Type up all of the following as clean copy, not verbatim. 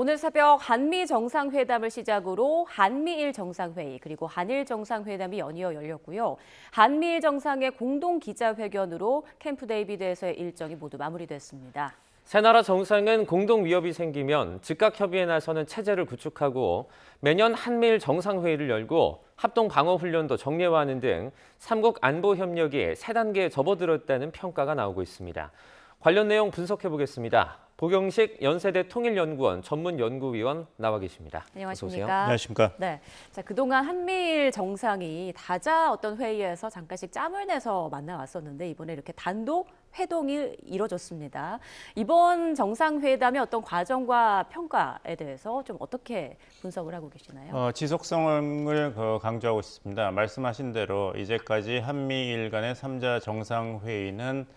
오늘 새벽 한미 정상회담을 시작으로 한미일 정상회의 그리고 한일 정상회담이 연이어 열렸고요. 한미일 정상의 공동 기자회견으로 캠프 데이비드에서의 일정이 모두 마무리됐습니다. 세 나라 정상은 공동 위협이 생기면 즉각 협의에 나서는 체제를 구축하고 매년 한미일 정상회의를 열고 합동 방어 훈련도 정례화하는 등 삼국 안보 협력이 세 단계에 접어들었다는 평가가 나오고 있습니다. 관련 내용 분석해 보겠습니다. 보경식 연세대 통일연구원 전문연구위원 나와 계십니다. 안녕하십니까? 안녕하십니까? 네. 자, 그동안 한미일 정상이 다자 어떤 회의에서 잠깐씩 짬을 내서 만나왔었는데 이번에 이렇게 단독 회동이 이뤄졌습니다. 이번 정상회담의 어떤 과정과 평가에 대해서 좀 어떻게 분석을 하고 계시나요? 지속성을 강조하고 싶습니다. 말씀하신 대로 이제까지 한미일 간의 3자 정상회의는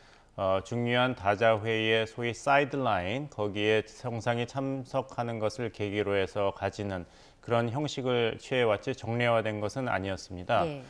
중요한 다자 회의의 소위 사이드라인, 거기에 정상이 참석하는 것을 계기로 해서 가지는 그런 형식을 취해왔지 정례화된 것은 아니었습니다. 예.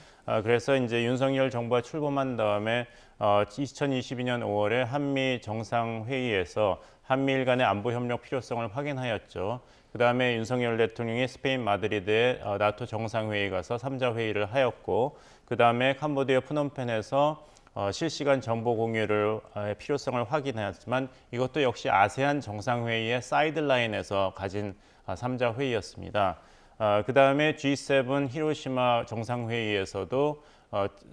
그래서 이제 윤석열 정부가 출범한 다음에 2022년 5월에 한미 정상회의에서 한미일 간의 안보 협력 필요성을 확인하였죠. 그다음에 윤석열 대통령이 스페인 마드리드에 나토 정상회의 가서 3자 회의를 하였고, 그다음에 캄보디아 프놈펜에서 실시간 정보 공유를 필요성을 확인하였지만 이것도 역시 아세안 정상회의의 사이드라인에서 가진 3자 회의였습니다. 그다음에 G7 히로시마 정상회의에서도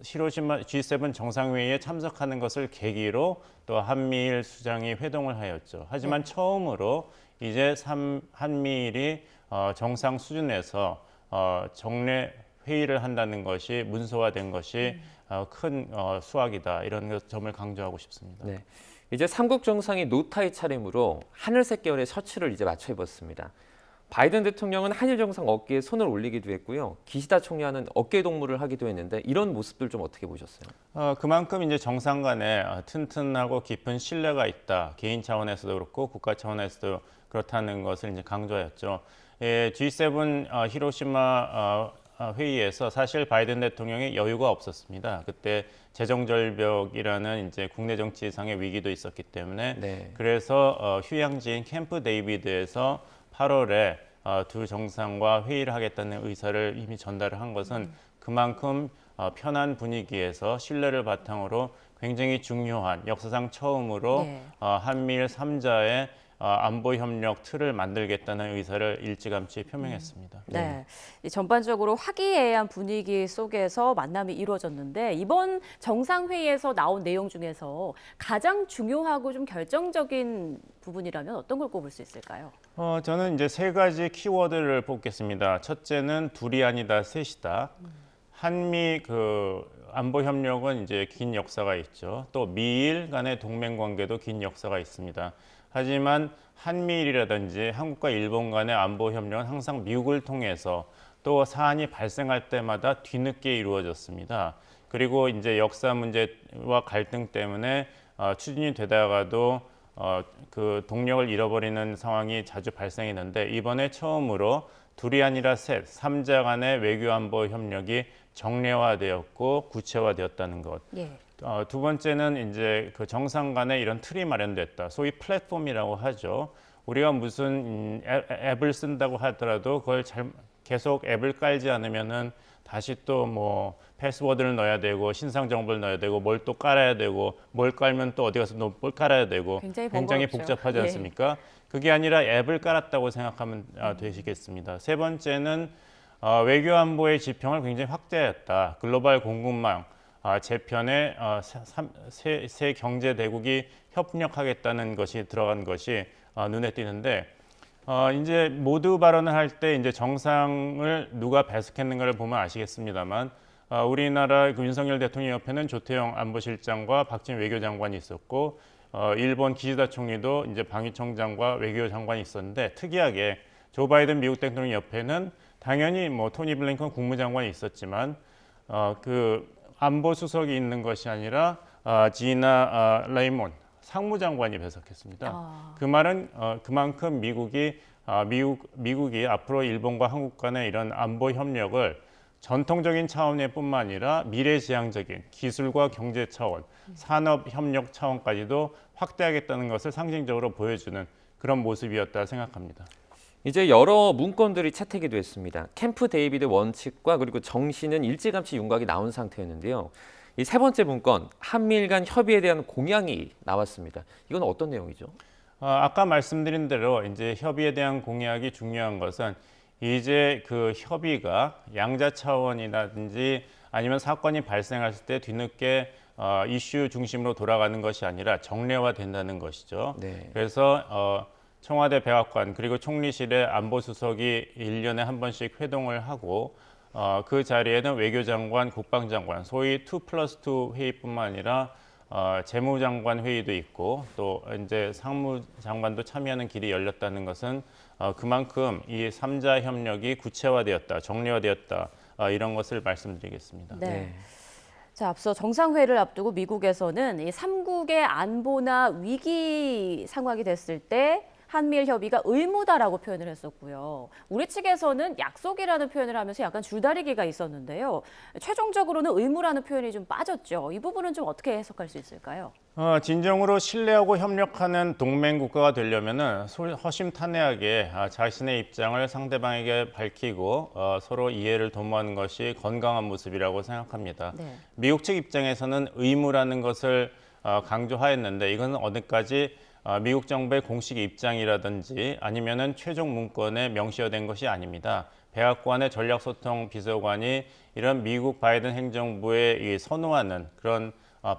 G7 정상회의에 참석하는 것을 계기로 또 한미일 수장이 회동을 하였죠. 하지만 처음으로 이제 한미일이 정상 수준에서 정례 회의를 한다는 것이 문서화된 것이 큰 수확이다, 이런 점을 강조하고 싶습니다. 네, 이제 삼국 정상이 노타의 차림으로 하늘색 계열의 셔츠를 이제 맞춰 입었습니다. 바이든 대통령은 한일 정상 어깨에 손을 올리기도 했고요. 기시다 총리와는 어깨 동무를 하기도 했는데 이런 모습들 좀 어떻게 보셨어요? 그만큼 이제 정상 간에 튼튼하고 깊은 신뢰가 있다. 개인 차원에서도 그렇고 국가 차원에서도 그렇다는 것을 이제 강조하였죠. G7 히로시마 회의에서 사실 바이든 대통령이 여유가 없었습니다. 그때 재정절벽이라는 이제 국내 정치상의 위기도 있었기 때문에 네. 그래서 휴양지인 캠프 데이비드에서 8월에 두 정상과 회의를 하겠다는 의사를 이미 전달을 한 것은 그만큼 편한 분위기에서 신뢰를 바탕으로 굉장히 중요한 역사상 처음으로 네. 한미일 3자의 안보 협력 틀을 만들겠다는 의사를 일찌감치 표명했습니다. 네. 전반적으로 화기애애한 분위기 속에서 만남이 이루어졌는데 이번 정상회의에서 나온 내용 중에서 가장 중요하고 좀 결정적인 부분이라면 어떤 걸 꼽을 수 있을까요? 저는 이제 세 가지 키워드를 뽑겠습니다. 첫째는 둘이 아니다, 셋이다. 한미 안보 협력은 이제 긴 역사가 있죠. 또 미일 간의 동맹 관계도 긴 역사가 있습니다. 하지만 한미일이라든지 한국과 일본 간의 안보 협력은 항상 미국을 통해서 또 사안이 발생할 때마다 뒤늦게 이루어졌습니다. 그리고 이제 역사 문제와 갈등 때문에 추진이 되다가도 그 동력을 잃어버리는 상황이 자주 발생했는데 이번에 처음으로 둘이 아니라 셋, 3자 간의 외교 안보 협력이 정례화되었고 구체화되었다는 것. 예. 두 번째는 이제 그 정상 간에 이런 틀이 마련됐다. 소위 플랫폼이라고 하죠. 우리가 무슨 앱을 쓴다고 하더라도 그걸 계속 앱을 깔지 않으면은 다시 또 뭐 패스워드를 넣어야 되고 신상 정보를 넣어야 되고 뭘 또 깔아야 되고 뭘 깔면 또 어디 가서 뭘 깔아야 되고 굉장히 복잡하지 않습니까? 그게 아니라 앱을 깔았다고 생각하면 되시겠습니다. 세 번째는 외교 안보의 지평을 굉장히 확대했다. 글로벌 공급망 재편에 세 경제 대국이 협력하겠다는 것이 들어간 것이 눈에 띄는데 이제 모두 발언을 할 때 이제 정상을 누가 배석했는가를 보면 아시겠습니다만 우리나라 윤석열 대통령 옆에는 조태영 안보실장과 박진 외교장관이 있었고 일본 기시다 총리도 이제 방위총장과 외교장관이 있었는데 특이하게 조 바이든 미국 대통령 옆에는 당연히 뭐 토니 블링컨 국무장관이 있었지만 그 안보 수석이 있는 것이 아니라 지나 레이몬 상무장관이 배석했습니다. 그 말은 그만큼 미국이 앞으로 일본과 한국 간의 이런 안보 협력을 전통적인 차원의 뿐만 아니라 미래지향적인 기술과 경제 차원, 산업 협력 차원까지도 확대하겠다는 것을 상징적으로 보여주는 그런 모습이었다 생각합니다. 이제 여러 문건들이 채택이 됐습니다. 캠프 데이비드 원칙과 그리고 정신은 일찌감치 윤곽이 나온 상태였는데요. 이 세 번째 문건, 한미일 간 협의에 대한 공약이 나왔습니다. 이건 어떤 내용이죠? 아까 말씀드린 대로 이제 협의에 대한 공약이 중요한 것은 이제 그 협의가 양자 차원이라든지 아니면 사건이 발생했을 때 뒤늦게 이슈 중심으로 돌아가는 것이 아니라 정례화된다는 것이죠. 네. 그래서 청와대 백악관 그리고 총리실의 안보수석이 1년에 한 번씩 회동을 하고 그 자리에는 외교장관, 국방장관, 소위 2+2 회의뿐만 아니라 재무장관 회의도 있고 또 이제 상무장관도 참여하는 길이 열렸다는 것은 그만큼 이 3자 협력이 구체화되었다, 정례화되었다 이런 것을 말씀드리겠습니다. 네. 자, 앞서 정상회의를 앞두고 미국에서는 이 3국의 안보나 위기 상황이 됐을 때 한미일 협의가 의무다라고 표현을 했었고요. 우리 측에서는 약속이라는 표현을 하면서 약간 줄다리기가 있었는데요. 최종적으로는 의무라는 표현이 좀 빠졌죠. 이 부분은 좀 어떻게 해석할 수 있을까요? 진정으로 신뢰하고 협력하는 동맹 국가가 되려면은 허심탄회하게 자신의 입장을 상대방에게 밝히고 서로 이해를 도모하는 것이 건강한 모습이라고 생각합니다. 네. 미국 측 입장에서는 의무라는 것을 강조하였는데 이건 어디까지 미국 정부의 공식 입장이라든지 아니면은 최종 문건에 명시된 것이 아닙니다. 백악관의 전략소통 비서관이 이런 미국 바이든 행정부에 선호하는 그런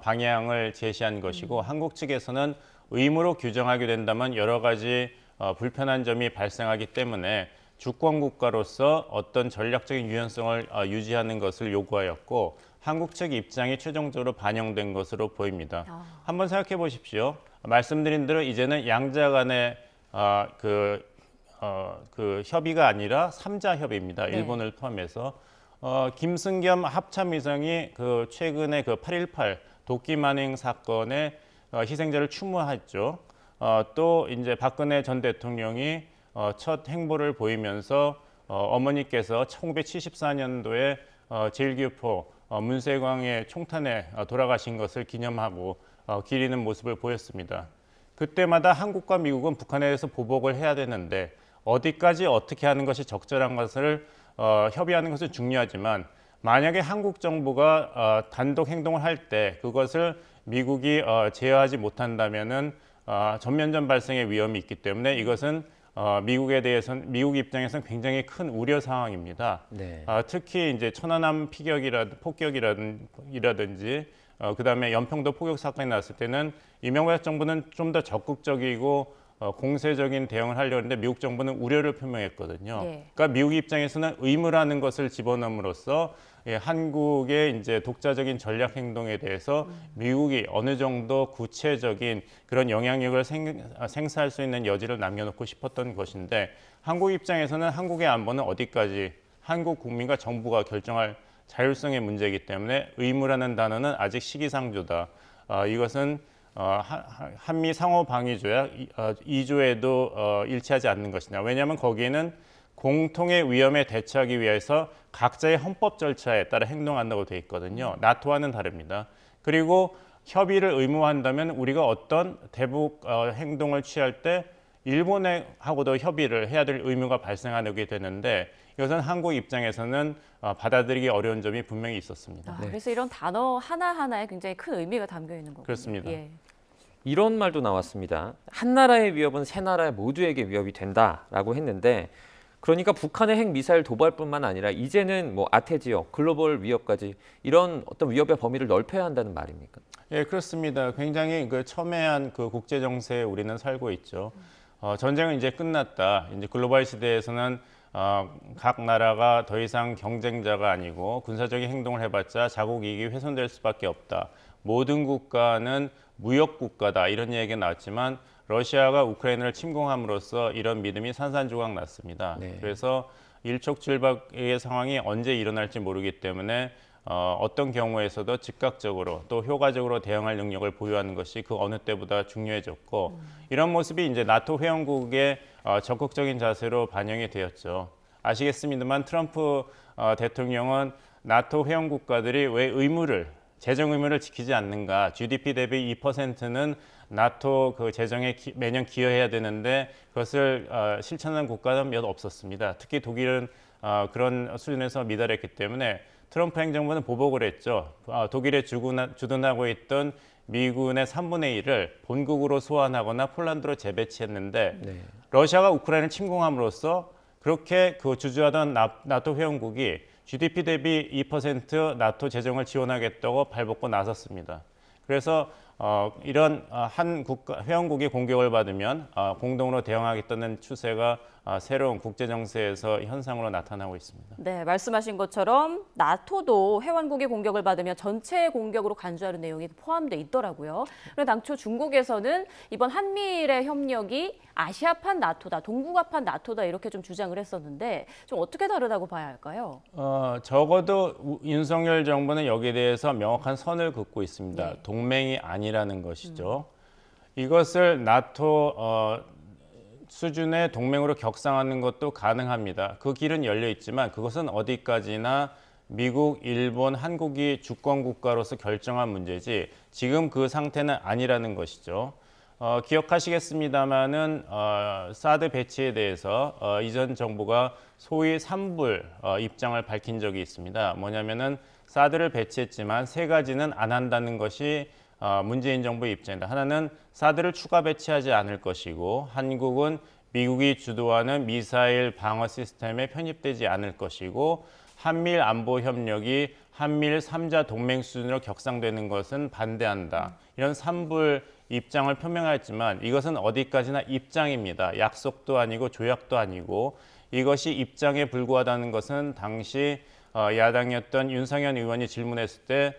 방향을 제시한 것이고 한국 측에서는 의무로 규정하게 된다면 여러 가지 불편한 점이 발생하기 때문에 주권 국가로서 어떤 전략적인 유연성을 유지하는 것을 요구하였고 한국 측 입장이 최종적으로 반영된 것으로 보입니다. 한번 생각해 보십시오. 말씀드린 대로 이제는 양자 간의 그 협의가 아니라 3자 협의입니다. 네. 일본을 포함해서 김승겸 합참의장이 그 최근에 그 8.18 도끼 만행 사건의 희생자를 추모했죠. 또 이제 박근혜 전 대통령이 첫 행보를 보이면서 어머니께서 1974년도에 제1기포 문세광의 총탄에 돌아가신 것을 기념하고 기리는 모습을 보였습니다. 그때마다 한국과 미국은 북한에 대해서 보복을 해야 되는데 어디까지 어떻게 하는 것이 적절한 것을 협의하는 것은 중요하지만 만약에 한국 정부가 단독 행동을 할 때 그것을 미국이 제어하지 못한다면은 전면전 발생의 위험이 있기 때문에 이것은 미국에 대해서는 미국 입장에서는 굉장히 큰 우려 상황입니다. 네. 특히 이제 천안함 폭격이라든지 그다음에 연평도 포격 사건이 났을 때는 이명박 정부는 좀 더 적극적이고 공세적인 대응을 하려고 했는데 미국 정부는 우려를 표명했거든요. 네. 그러니까 미국 입장에서는 의무라는 것을 집어넣음으로써 한국의 이제 독자적인 전략 행동에 대해서 미국이 어느 정도 구체적인 그런 영향력을 생사할 수 있는 여지를 남겨놓고 싶었던 것인데 한국 입장에서는 한국의 안보는 어디까지 한국 국민과 정부가 결정할 자율성의 문제이기 때문에 의무라는 단어는 아직 시기상조다. 이것은 한미 상호 방위 조약 2조에도 일치하지 않는 것이냐. 왜냐하면 거기에는 공통의 위험에 대처하기 위해서 각자의 헌법 절차에 따라 행동한다고 되어 있거든요. 나토와는 다릅니다. 그리고 협의를 의무화한다면 우리가 어떤 대북 행동을 취할 때 일본하고도 협의를 해야 될 의무가 발생하게 되는데 이것은 한국 입장에서는 받아들이기 어려운 점이 분명히 있었습니다. 그래서 이런 단어 하나하나에 굉장히 큰 의미가 담겨 있는 거군요. 그렇습니다. 예. 이런 말도 나왔습니다. 한 나라의 위협은 세 나라 모두에게 위협이 된다라고 했는데 그러니까 북한의 핵 미사일 도발뿐만 아니라 이제는 뭐 아태 지역, 글로벌 위협까지 이런 어떤 위협의 범위를 넓혀야 한다는 말입니까? 예, 그렇습니다. 굉장히 그 첨예한 그 국제 정세에 우리는 살고 있죠. 전쟁은 이제 끝났다. 이제 글로벌 시대에서는 각 나라가 더 이상 경쟁자가 아니고 군사적인 행동을 해봤자 자국 이익이 훼손될 수밖에 없다. 모든 국가는 무역 국가다 이런 얘기가 나왔지만 러시아가 우크라이나를 침공함으로써 이런 믿음이 산산조각 났습니다. 네. 그래서 일촉즉발의 상황이 언제 일어날지 모르기 때문에 어떤 경우에서도 즉각적으로 또 효과적으로 대응할 능력을 보유하는 것이 그 어느 때보다 중요해졌고 이런 모습이 이제 나토 회원국의 적극적인 자세로 반영이 되었죠. 아시겠습니다만 트럼프 대통령은 나토 회원 국가들이 왜 의무를 재정 의무를 지키지 않는가. GDP 대비 2%는 나토 그 재정에 매년 기여해야 되는데 그것을 실천한 국가는 몇 없었습니다. 특히 독일은 그런 수준에서 미달했기 때문에 트럼프 행정부는 보복을 했죠. 독일에 주둔하고 있던 미군의 3분의 1을 본국으로 소환하거나 폴란드로 재배치했는데 네. 러시아가 우크라이나를 침공함으로써 그렇게 그 주주하던 나토 회원국이 GDP 대비 2% 나토 재정을 지원하겠다고 발벗고 나섰습니다. 그래서 이런 한 국가 회원국이 공격을 받으면 공동으로 대응하겠다는 추세가 새로운 국제 정세에서 현상으로 나타나고 있습니다. 네, 말씀하신 것처럼 나토도 회원국의 공격을 받으면 전체 공격으로 간주하는 내용이 포함돼 있더라고요. 그런데 당초 중국에서는 이번 한미일의 협력이 아시아판 나토다, 동북아판 나토다 이렇게 좀 주장을 했었는데 좀 어떻게 다르다고 봐야 할까요? 적어도 윤석열 정부는 여기에 대해서 명확한 선을 긋고 있습니다. 네. 동맹이 아니라는 것이죠. 이것을 나토 수준의 동맹으로 격상하는 것도 가능합니다. 그 길은 열려 있지만 그것은 어디까지나 미국, 일본, 한국이 주권 국가로서 결정한 문제지 지금 그 상태는 아니라는 것이죠. 기억하시겠습니다마는 사드 배치에 대해서 이전 정부가 소위 산불 입장을 밝힌 적이 있습니다. 뭐냐면은 사드를 배치했지만 세 가지는 안 한다는 것이 문재인 정부의 입장이다. 하나는 사드를 추가 배치하지 않을 것이고 한국은 미국이 주도하는 미사일 방어 시스템에 편입되지 않을 것이고 한미일 안보 협력이 한미일 3자 동맹 수준으로 격상되는 것은 반대한다. 이런 산불 입장을 표명하였지만 이것은 어디까지나 입장입니다. 약속도 아니고 조약도 아니고 이것이 입장에 불과하다는 것은 당시 야당이었던 윤상현 의원이 질문했을 때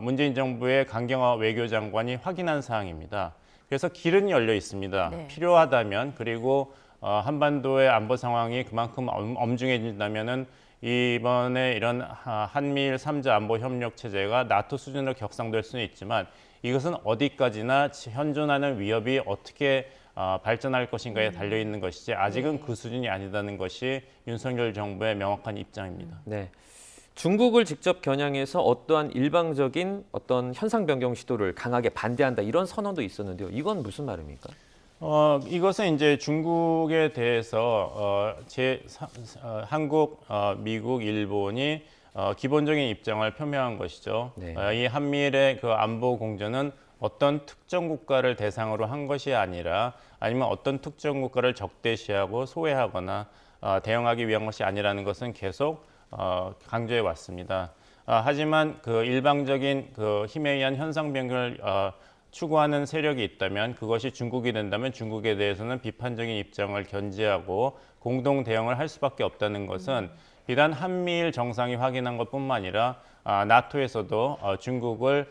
문재인 정부의 강경화 외교장관이 확인한 사항입니다. 그래서 길은 열려 있습니다. 네. 필요하다면 그리고 한반도의 안보 상황이 그만큼 엄중해진다면은 이번에 이런 한미일 3자 안보 협력 체제가 나토 수준으로 격상될 수는 있지만 이것은 어디까지나 현존하는 위협이 어떻게 발전할 것인가에 달려 있는 것이지 아직은 그 수준이 아니다는 것이 윤석열 정부의 명확한 입장입니다. 네. 중국을 직접 겨냥해서 어떠한 일방적인 어떤 현상 변경 시도를 강하게 반대한다 이런 선언도 있었는데요. 이건 무슨 말입니까? 이것은 이제 중국에 대해서 한국, 미국, 일본이 기본적인 입장을 표명한 것이죠. 네. 이 한미일의 그 안보 공조는 어떤 특정 국가를 대상으로 한 것이 아니라 아니면 어떤 특정 국가를 적대시하고 소외하거나 대응하기 위한 것이 아니라는 것은 계속 강조해 왔습니다. 하지만 그 일방적인 그 힘에 의한 현상 변경을 추구하는 세력이 있다면 그것이 중국이 된다면 중국에 대해서는 비판적인 입장을 견지하고 공동 대응을 할 수밖에 없다는 것은 비단 한미일 정상이 확인한 것뿐만 아니라 나토에서도 중국을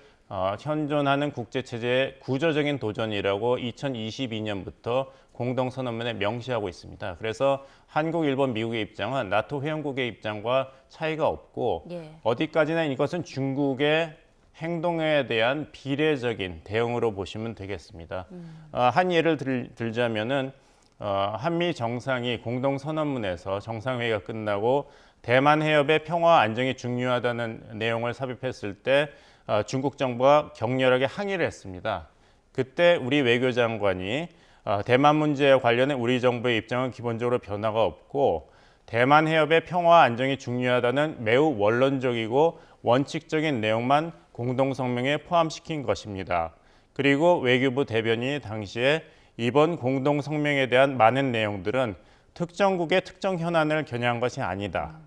현존하는 국제체제의 구조적인 도전이라고 2022년부터 공동선언문에 명시하고 있습니다. 그래서 한국, 일본, 미국의 입장은 나토 회원국의 입장과 차이가 없고 예. 어디까지나 이것은 중국의 행동에 대한 비례적인 대응으로 보시면 되겠습니다. 한 예를 들자면은 한미 정상이 공동선언문에서 정상회의가 끝나고 대만 해협의 평화와 안정이 중요하다는 내용을 삽입했을 때 중국 정부가 격렬하게 항의를 했습니다. 그때 우리 외교장관이 대만 문제에 관련해 우리 정부의 입장은 기본적으로 변화가 없고 대만 해협의 평화와 안정이 중요하다는 매우 원론적이고 원칙적인 내용만 공동성명에 포함시킨 것입니다. 그리고 외교부 대변인이 당시에 이번 공동성명에 대한 많은 내용들은 특정국의 특정 현안을 겨냥한 것이 아니다.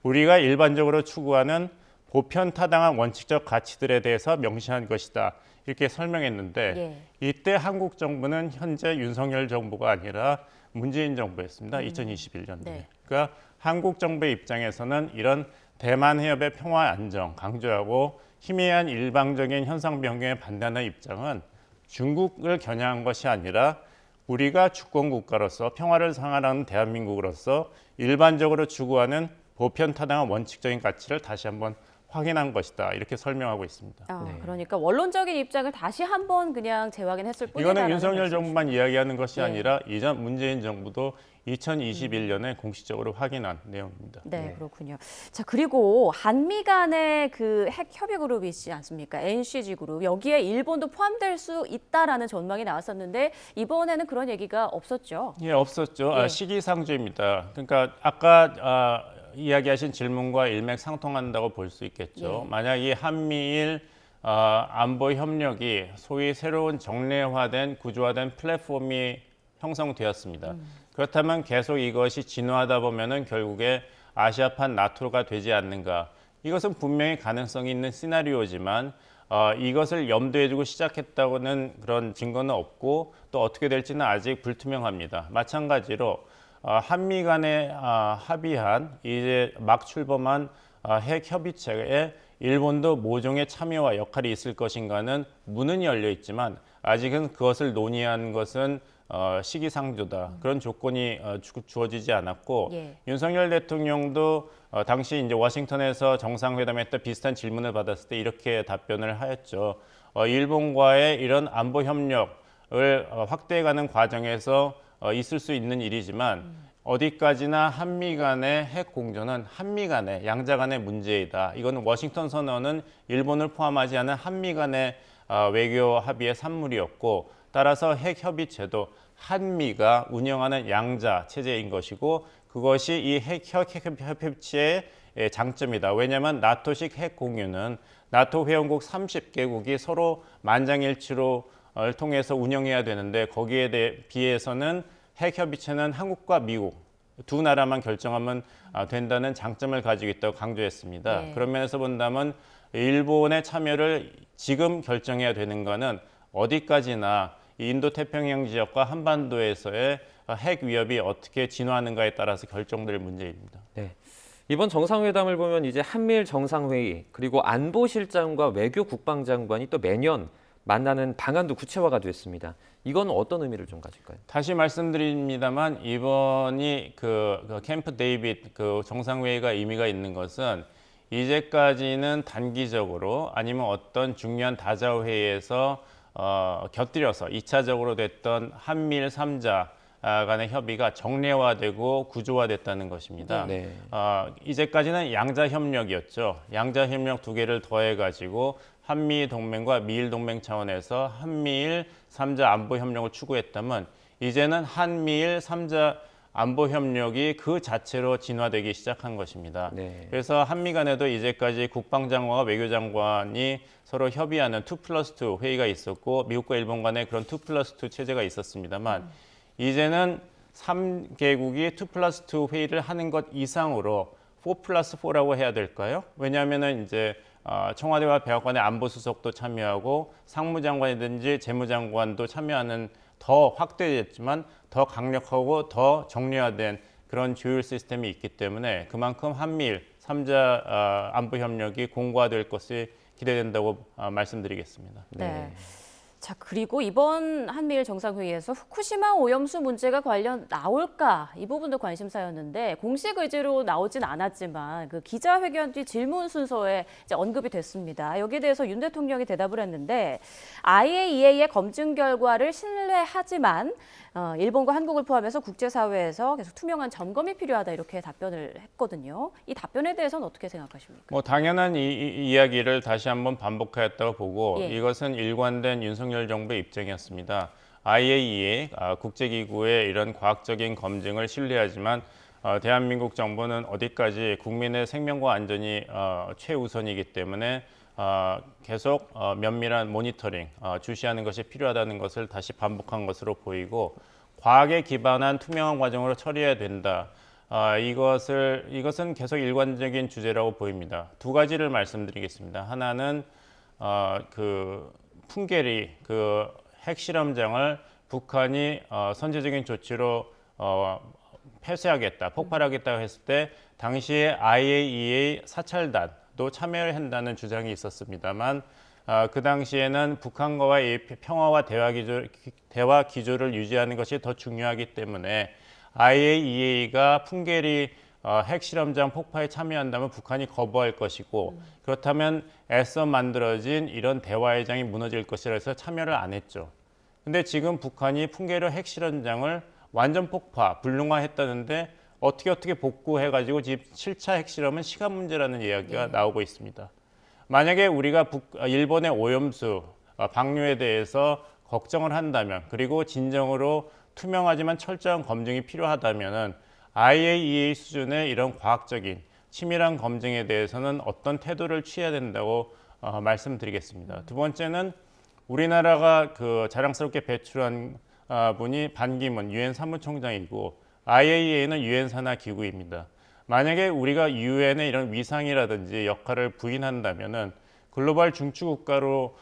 우리가 일반적으로 추구하는 보편타당한 원칙적 가치들에 대해서 명시한 것이다. 이렇게 설명했는데 예. 이때 한국 정부는 현재 윤석열 정부가 아니라 문재인 정부였습니다. 2021년도에. 네. 그러니까 한국 정부의 입장에서는 이런 대만 해협의 평화 안정 강조하고 희미한 일방적인 현상 변경에 반대하는 입장은 중국을 겨냥한 것이 아니라 우리가 주권 국가로서 평화를 상한하는 대한민국으로서 일반적으로 추구하는 보편타당한 원칙적인 가치를 다시 한번 확인한 것이다. 이렇게 설명하고 있습니다. 네. 그러니까 원론적인 입장을 다시 한번 그냥 재확인했을 뿐이다. 이거는 윤석열 정부만 이야기하는 것이 예. 아니라 이전 문재인 정부도 2021년에 공식적으로 확인한 내용입니다. 네, 그렇군요. 자, 그리고 한미 간의 그 핵 협의 그룹이 있지 않습니까? NCG 그룹. 여기에 일본도 포함될 수 있다라는 전망이 나왔었는데 이번에는 그런 얘기가 없었죠. 예, 없었죠. 예. 시기상조입니다. 그러니까 아까 이야기하신 질문과 일맥상통한다고 볼 수 있겠죠. 예. 만약 이 한미일 안보 협력이 소위 새로운 정례화된 구조화된 플랫폼이 형성되었습니다. 그렇다면 계속 이것이 진화하다 보면은 결국에 아시아판 나토가 되지 않는가. 이것은 분명히 가능성이 있는 시나리오지만 이것을 염두에 두고 시작했다고는 그런 증거는 없고 또 어떻게 될지는 아직 불투명합니다. 마찬가지로 한미 간에 합의한 이제 막 출범한 핵 협의체에 일본도 모종의 참여와 역할이 있을 것인가는 문은 열려 있지만 아직은 그것을 논의한 것은 시기상조다. 그런 조건이 주어지지 않았고 예. 윤석열 대통령도 당시 이제 워싱턴에서 정상회담에 때 비슷한 질문을 받았을 때 이렇게 답변을 하였죠. 일본과의 이런 안보 협력을 확대해가는 과정에서 있을 수 있는 일이지만 어디까지나 한미 간의 핵 공조는 한미 간의 양자 간의 문제이다. 이건 워싱턴 선언은 일본을 포함하지 않은 한미 간의 외교 합의의 산물이었고 따라서 핵 협의체도 한미가 운영하는 양자 체제인 것이고 그것이 이 핵 협의체의 장점이다. 왜냐하면 나토식 핵 공유는 나토 회원국 30개국이 서로 만장일치로 통해서 운영해야 되는데 거기에 비해서는 핵 협의체는 한국과 미국 두 나라만 결정하면 된다는 장점을 가지고 있다고 강조했습니다. 네. 그런 면에서 본다면 일본의 참여를 지금 결정해야 되는 것은 어디까지나 이 인도태평양 지역과 한반도에서의 핵 위협이 어떻게 진화하는가에 따라서 결정될 문제입니다. 네. 이번 정상회담을 보면 이제 한미일 정상회의 그리고 안보실장과 외교 국방장관이 또 매년 만나는 방안도 구체화가 됐습니다. 이건 어떤 의미를 좀 가질까요? 다시 말씀드립니다만 이번이 그 캠프 데이빗 그 정상회의가 의미가 있는 것은 이제까지는 단기적으로 아니면 어떤 중요한 다자회의에서 곁들여서 2차적으로 됐던 한미일 3자 간의 협의가 정례화되고 구조화됐다는 것입니다. 네. 이제까지는 양자 협력이었죠. 양자 협력 두 개를 더해가지고 한미 동맹과 미일 동맹 차원에서 한미일 3자 안보 협력을 추구했다면 이제는 한미일 3자 안보 협력이 그 자체로 진화되기 시작한 것입니다. 네. 그래서 한미 간에도 이제까지 국방장관과 외교장관이 서로 협의하는 2+2 회의가 있었고 미국과 일본 간에 그런 2+2 체제가 있었습니다만 이제는 3개국이 2+2 회의를 하는 것 이상으로 4+4라고 해야 될까요? 왜냐하면은 이제 청와대와 백악관의 안보수석도 참여하고 상무장관이든지 재무장관도 참여하는 더 확대됐지만 더 강력하고 더 정례화된 그런 조율 시스템이 있기 때문에 그만큼 한미일 3자 안보 협력이 공고화될 것이 기대된다고 말씀드리겠습니다. 네. 자, 그리고 이번 한미일 정상회의에서 후쿠시마 오염수 문제가 관련 나올까? 이 부분도 관심사였는데 공식 의지로 나오진 않았지만 그 기자회견 뒤 질문 순서에 이제 언급이 됐습니다. 여기에 대해서 윤 대통령이 대답을 했는데 IAEA의 검증 결과를 신뢰하지만 일본과 한국을 포함해서 국제사회에서 계속 투명한 점검이 필요하다 이렇게 답변을 했거든요. 이 답변에 대해서는 어떻게 생각하십니까? 뭐 당연한 이야기를 다시 한번 반복하였다고 보고 예. 이것은 일관된 윤석열 정부의 입장이었습니다. IAEA 국제기구의 이런 과학적인 검증을 신뢰하지만 대한민국 정부는 어디까지 국민의 생명과 안전이 최우선이기 때문에 계속 면밀한 모니터링 주시하는 것이 필요하다는 것을 다시 반복한 것으로 보이고 과학에 기반한 투명한 과정으로 처리해야 된다. 이것은 계속 일관적인 주제라고 보입니다. 두 가지를 말씀드리겠습니다. 하나는 그 풍계리 그 핵실험장을 북한이 선제적인 조치로 폐쇄하겠다, 폭발하겠다고 했을 때 당시에 IAEA 사찰단도 참여를 한다는 주장이 있었습니다만 그 당시에는 북한과의 평화와 대화 기조를 유지하는 것이 더 중요하기 때문에 IAEA가 풍계리 핵실험장 폭파에 참여한다면 북한이 거부할 것이고 그렇다면 애써 만들어진 이런 대화의 장이 무너질 것이라 해서 참여를 안 했죠. 근데 지금 북한이 풍계리 핵실험장을 완전 폭파, 불능화했다는데 어떻게 복구해가지고 지금 7차 핵실험은 시간 문제라는 이야기가 나오고 있습니다. 만약에 우리가 일본의 오염수 방류에 대해서 걱정을 한다면, 그리고 진정으로 투명하지만 철저한 검증이 필요하다면은 IAEA 수준의 이런 과학적인 치밀한 검증에 대해서는 어떤 태도를 취해야 된다고 말씀드리겠습니다. 두 번째는 우리나라가 그 자랑스럽게 배출한 분이 반기문 유엔 사무총장이고 IAEA는 유엔 산하 기구입니다. 만약에 우리가 유엔의 이런 위상이라든지 역할을 부인한다면은 글로벌 중추 국가로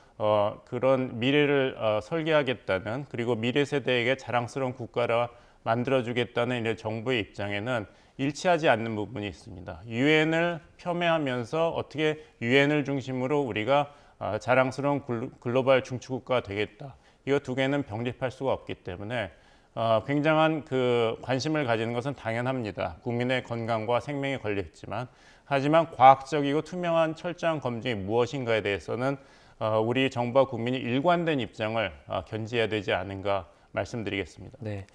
그런 미래를 설계하겠다는, 그리고 미래 세대에게 자랑스러운 국가라 만들어주겠다는 이런 정부의 입장에는 일치하지 않는 부분이 있습니다. 유엔을 폄훼하면서 어떻게 유엔을 중심으로 우리가 자랑스러운 글로벌 중추 국가가 되겠다. 이거 두 개는 병립할 수가 없기 때문에 굉장한 그 관심을 가지는 것은 당연합니다. 국민의 건강과 생명이 걸려 있지만, 하지만 과학적이고 투명한 철저한 검증이 무엇인가에 대해서는 우리 정부와 국민이 일관된 입장을 견지해야 되지 않은가 말씀드리겠습니다. 네.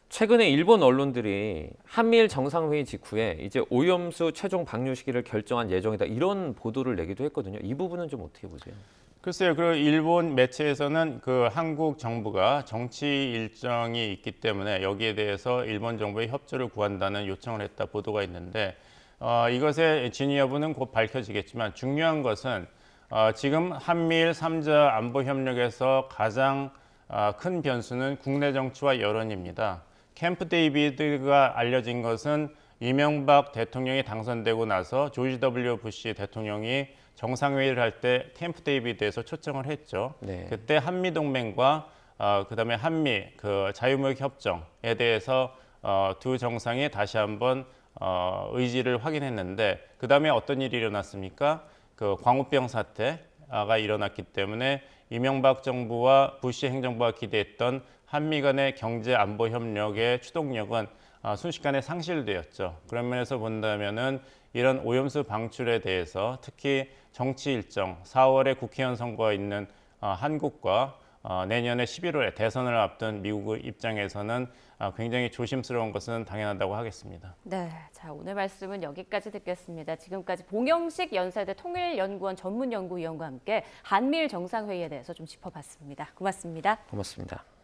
최근에 일본 언론들이 한미일 정상회의 직후에 이제 오염수 최종 방류 시기를 결정한 예정이다, 이런 보도를 내기도 했거든요. 이 부분은 좀 어떻게 보세요? 글쎄요, 그 일본 매체에서는 그 한국 정부가 정치 일정이 있기 때문에 여기에 대해서 일본 정부의 협조를 구한다는 요청을 했다 보도가 있는데, 이것의 진위 여부는 곧 밝혀지겠지만, 중요한 것은 지금 한미일 3자 안보 협력에서 가장 큰 변수는 국내 정치와 여론입니다. 캠프 데이비드가 알려진 것은 이명박 대통령이 당선되고 나서 조지 W 부시 대통령이 정상회의를 할 때 캠프 데이비드에서 초청을 했죠. 네. 그때 한미 동맹과 그다음에 한미 그 자유무역 협정에 대해서 두 정상이 다시 한번 의지를 확인했는데, 그다음에 어떤 일이 일어났습니까? 그 광우병 사태가 일어났기 때문에 이명박 정부와 부시 행정부가 기대했던 한미 간의 경제 안보 협력의 추동력은 순식간에 상실되었죠. 그런 면에서 본다면은 이런 오염수 방출에 대해서 특히 정치 일정 4월에 국회의원 선거가 있는 한국과 내년에 11월에 대선을 앞둔 미국의 입장에서는 굉장히 조심스러운 것은 당연하다고 하겠습니다. 네, 자 오늘 말씀은 여기까지 듣겠습니다. 지금까지 봉영식 연세대 통일연구원 전문연구위원과 함께 한미일 정상회의에 대해서 좀 짚어봤습니다. 고맙습니다. 고맙습니다.